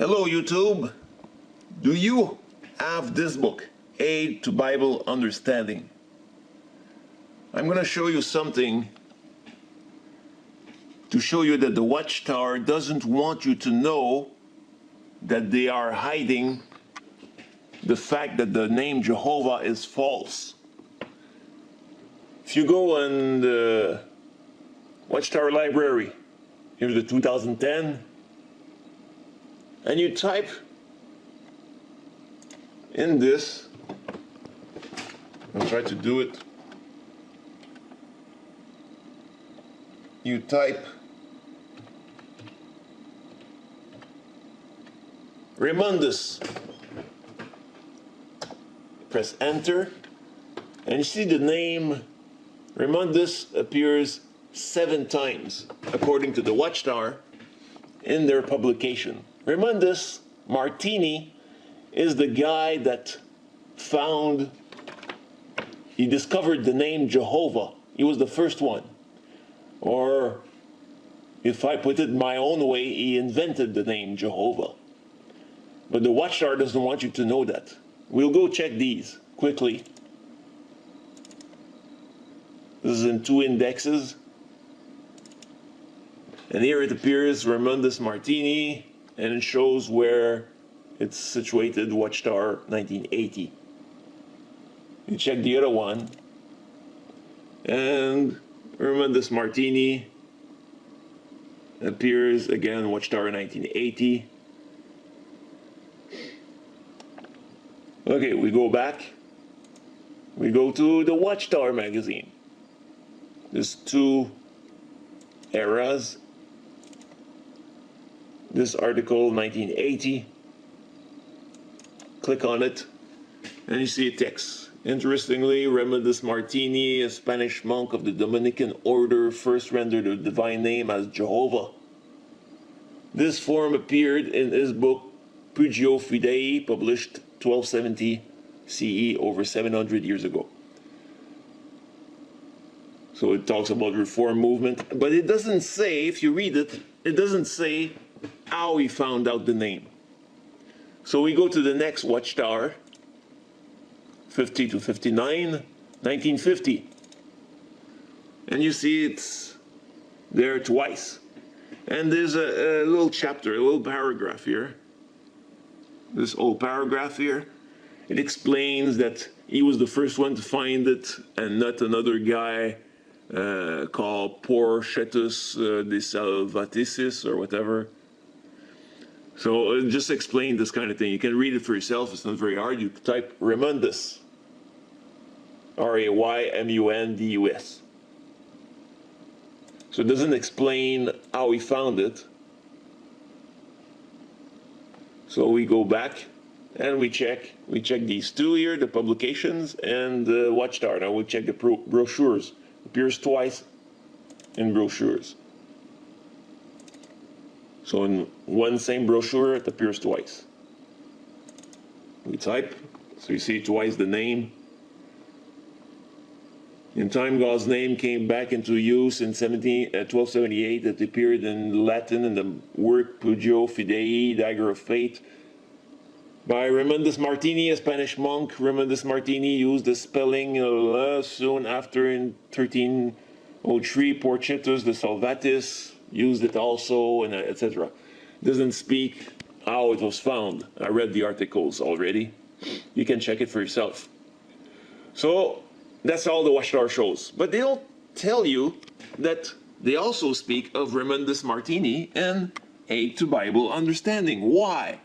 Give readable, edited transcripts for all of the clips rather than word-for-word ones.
Hello YouTube. Do you have this book, Aid to Bible Understanding? I'm going to show you something to show you that the Watchtower doesn't want you to know that they are hiding the fact that the name Jehovah is false. If you go in the Watchtower library, here's the 2010, and you type in this, I'll try to do it, you type Raymundus, press enter, and you see the name Raymundus appears 7 times according to the Watchtower in their publication. Raymundus Martini is the guy that he discovered the name Jehovah. He was the first one. Or, if I put it my own way, he invented the name Jehovah. But the Watchtower doesn't want you to know that. We'll go check these quickly. This is in 2 indexes. And here it appears Raymundus Martini, and it shows where it's situated, Watchtower 1980. You check the other one, and Raymundus Martini appears again, Watchtower 1980. Okay, we go back. We go to the Watchtower magazine. There's 2 eras. This article, 1980. Click on it, and you see a text. Interestingly, Raymundus Martini, a Spanish monk of the Dominican order, first rendered the divine name as Jehovah. This form appeared in his book Pugeo Fidei, published 1270 CE, over 700 years ago. So it talks about reform movement, but it doesn't say, if you read it, it doesn't say how he found out the name. So we go to the next Watchtower, 50 to 59, 1950. And you see it's there twice. And there's a little chapter, a little paragraph here. This old paragraph here. It explains that he was the first one to find it, and not another guy called Porcetus de Salvaticis or whatever. So just explain this kind of thing. You can read it for yourself. It's not very hard. You type Raymundus, R-A-Y-M-U-N-D-U-S. So it doesn't explain how he found it. So we go back and we check these 2 here, the publications and the Watchtower. Now we check the brochures. It appears twice in brochures. So in one same brochure, it appears twice. We type, so you see twice the name. In time, God's name came back into use in 1278. It appeared in Latin in the work Pugeo Fidei, Dagger of Fate, by Raymundus Martini, a Spanish monk. Raymundus Martini used the spelling soon after in 1303. Porcetus de Salvatis used it also, and etc. Doesn't speak how it was found. I read the articles already. You can check it for yourself. So that's all the Watchtower shows. But they don't tell you that they also speak of Raymundus Martini and Aid to Bible Understanding. Why?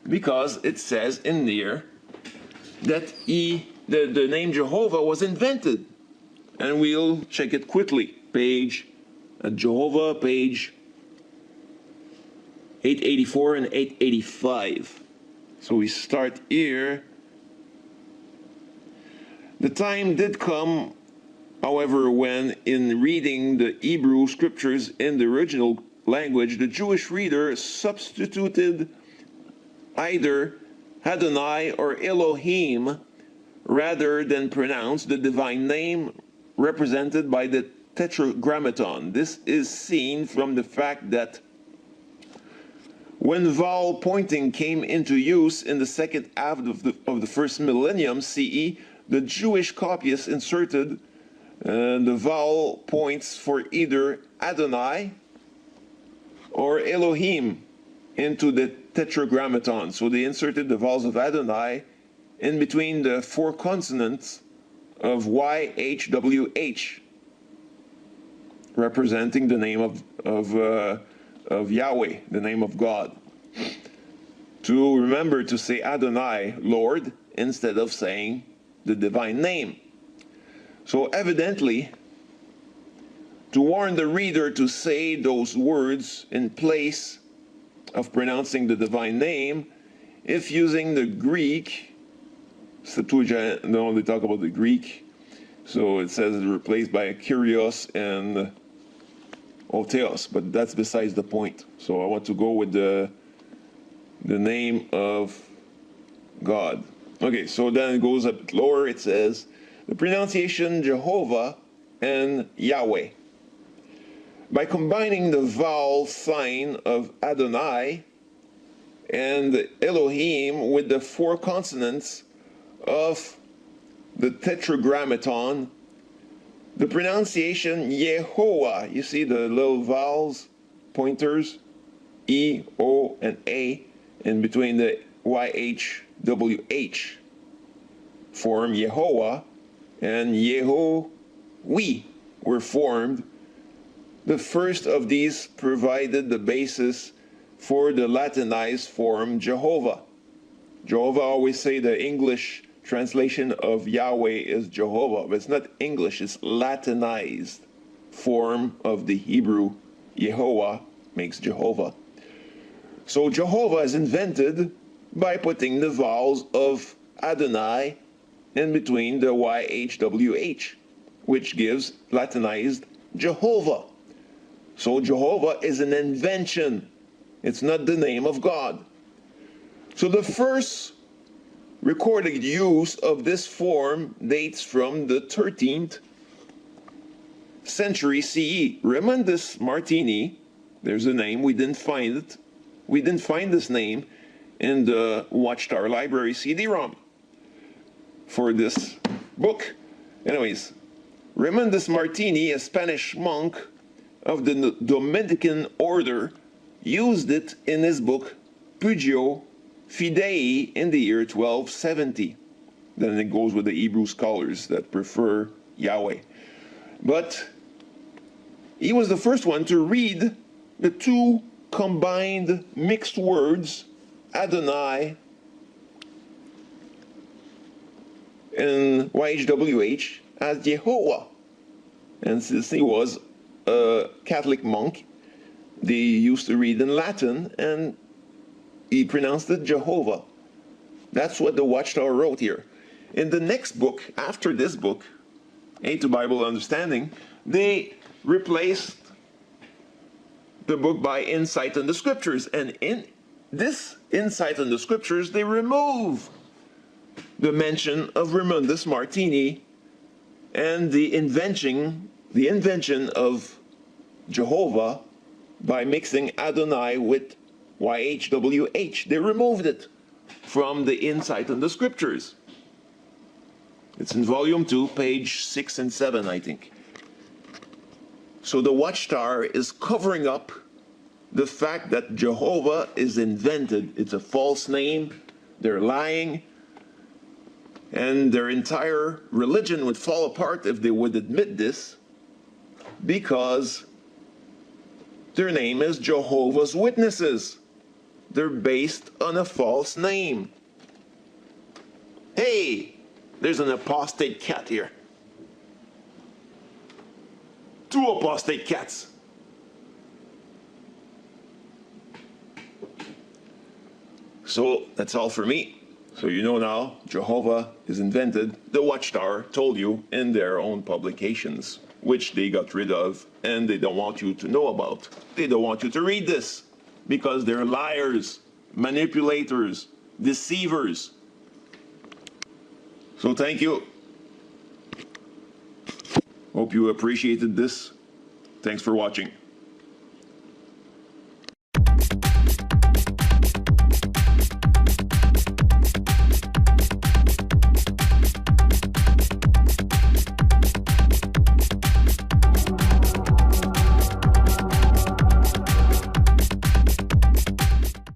Because it says in there that the name Jehovah was invented. And we'll check it quickly. Jehovah, page 884 and 885. So we start here. The time did come, however, when in reading the Hebrew scriptures in the original language, the Jewish reader substituted either Adonai or Elohim rather than pronounce the divine name represented by the Tetragrammaton. This is seen from the fact that When vowel pointing came into use in the second half of the first millennium CE, the Jewish copyists inserted the vowel points for either Adonai or Elohim into the tetragrammaton. So they inserted the vowels of Adonai in between the four consonants of YHWH, representing the name of Yahweh, the name of God. To remember to say Adonai, Lord, instead of saying the divine name. So evidently, to warn the reader to say those words in place of pronouncing the divine name, if using the Greek, Septuagint, no, they talk about the Greek, so it says it's replaced by Kyrios and Otheos, but that's besides the point. So I want to go with the name of God. Okay, so then it goes a bit lower. It says the pronunciation Jehovah and Yahweh. By combining the vowel sign of Adonai and Elohim with the four consonants of the tetragrammaton, the pronunciation Yehovah, you see the little vowels, pointers, E, O, and A, in between the YHWH, form Yehovah, and Yehowi were formed. The first of these provided the basis for the Latinized form Jehovah. Jehovah always say the English translation of Yahweh is Jehovah, but it's not English, it's Latinized form of the Hebrew. Yehovah makes Jehovah. So Jehovah is invented by putting the vowels of Adonai in between the YHWH, which gives Latinized Jehovah. So Jehovah is an invention. It's not the name of God. So the first recorded use of this form dates from the 13th century CE. Raymundus Martini, there's a name, we didn't find it. We didn't find this name in the WATCHTOWER library CD-ROM for this book. Anyways, Raymundus Martini, a Spanish monk of the Dominican order, used it in his book Pugeo Fidei in the year 1270. Then it goes with the Hebrew scholars that prefer Yahweh. But he was the first one to read the two combined mixed words, Adonai and YHWH, as Jehovah. And since he was a Catholic monk, they used to read in Latin, and he pronounced it Jehovah. That's what the WATCHTOWER wrote here. In the next book, after this book, Aid to Bible Understanding, they replaced the book by Insight on the Scriptures. And in this Insight on the Scriptures, they remove the mention of Raymundus Martini and the invention of Jehovah by mixing Adonai with YHWH. They removed it from the Insight on the Scriptures. It's in volume 2, page 6 and 7, I think. So the WATCHTOWER is covering up the fact that Jehovah is invented. It's a false name. They're lying. And their entire religion would fall apart if they would admit this, because their name is Jehovah's Witnesses. They're based on a false name. Hey, there's an apostate cat here. 2 apostate cats. So that's all for me. So you know now, Jehovah is invented. The WATCHTOWER told you in their own publications, which they got rid of, and they don't want you to know about. They don't want you to read this, because they're liars, manipulators, deceivers. So thank you. Hope you appreciated this. Thanks for watching.